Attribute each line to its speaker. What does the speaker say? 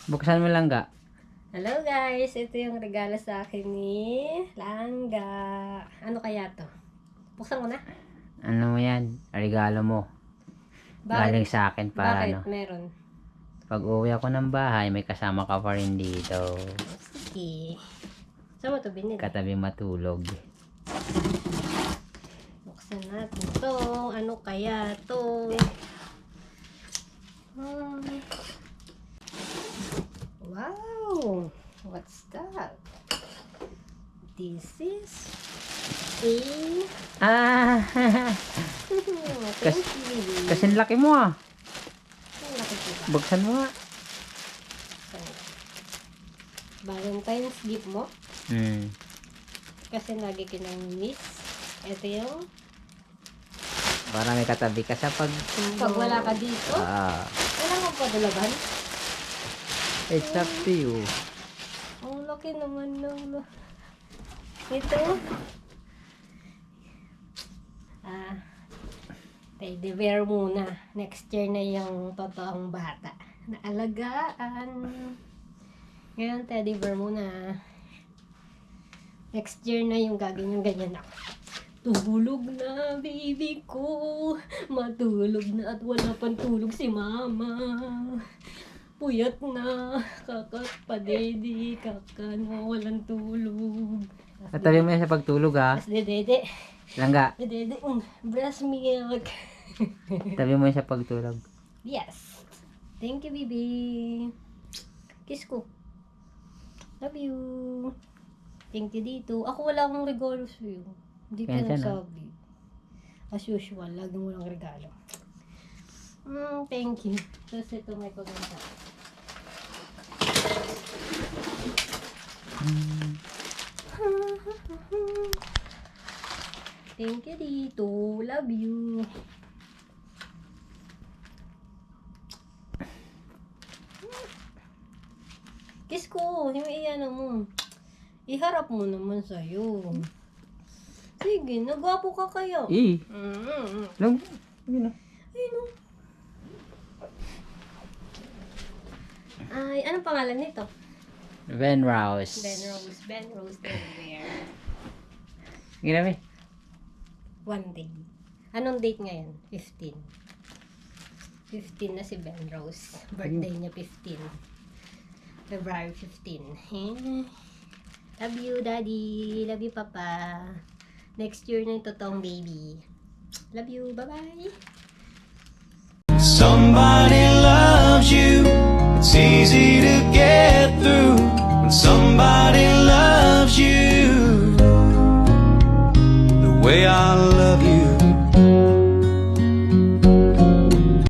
Speaker 1: Buksan mo lang ga.
Speaker 2: Hello guys, ito yung regalo sa akin ni Langga. Ano kaya to? Buksan ko na.
Speaker 1: Ano mo yan? Regalo mo. Galing sa akin para
Speaker 2: Bakit?
Speaker 1: ano.
Speaker 2: Meron.
Speaker 1: Pag uwi ako ng bahay, may kasama ka pa rin dito.
Speaker 2: Sige. Saan mo to binili?
Speaker 1: Katabi matulog.
Speaker 2: Buksan natin to. Ano kaya to? Wow! What's that? This is a...
Speaker 1: Ah!
Speaker 2: Thank you.
Speaker 1: Kasing laki mo ah.
Speaker 2: Ang laki ko ba?
Speaker 1: Buksan mo nga.
Speaker 2: Valentine's gift mo? Kasi lagi kinamiss. Ito yung
Speaker 1: Para may katabi ka sa pag
Speaker 2: wala ka dito. Wala mo pa dalaban?
Speaker 1: It's up to you.
Speaker 2: Ang laki naman ng ito. Teddy bear muna. Next year na yung totoong bata. Naalagaan. Ngayon, teddy bear muna. Next year na yung gaganyan-ganyan ako. Tulog na, baby ko. Matulog na at wala pang tulog si mama. Puyat na, kakat pa daddy, kakano, walang tulog.
Speaker 1: Katabi mo yan sa pagtulog ah.
Speaker 2: As dede,
Speaker 1: Langga.
Speaker 2: dede, breast milk.
Speaker 1: Tabi mo yan sa pagtulog.
Speaker 2: Yes. Thank you, baby. Kiss ko. Love you. Thank you dito. Ako wala akong regalo sa'yo. Hindi ka
Speaker 1: Kaya dyan,
Speaker 2: nasabi. As usual, lagi mo lang regalo. Thank you. Tapos ito may paganda. Thank you dito. Love you. Kiss ko. Yung iyan mo. Iharap mo naman sa'yo. Sige, nagwapo ka kaya.
Speaker 1: Lang. Yun ah.
Speaker 2: Ayun o. Ay, anong pangalan nito?
Speaker 1: Ben Rouse.
Speaker 2: Ben Rose Teddy Bear.
Speaker 1: Ginabi.
Speaker 2: One day. Anong date ngayon? 15. 15 na si Ben Rose. Birthday niya 15. February 15. Love you, Daddy. Love you, Papa. Next year na yung totoong baby. Love you. Bye-bye.
Speaker 3: Somebody loves you. It's easy to get through when somebody loves you the way I love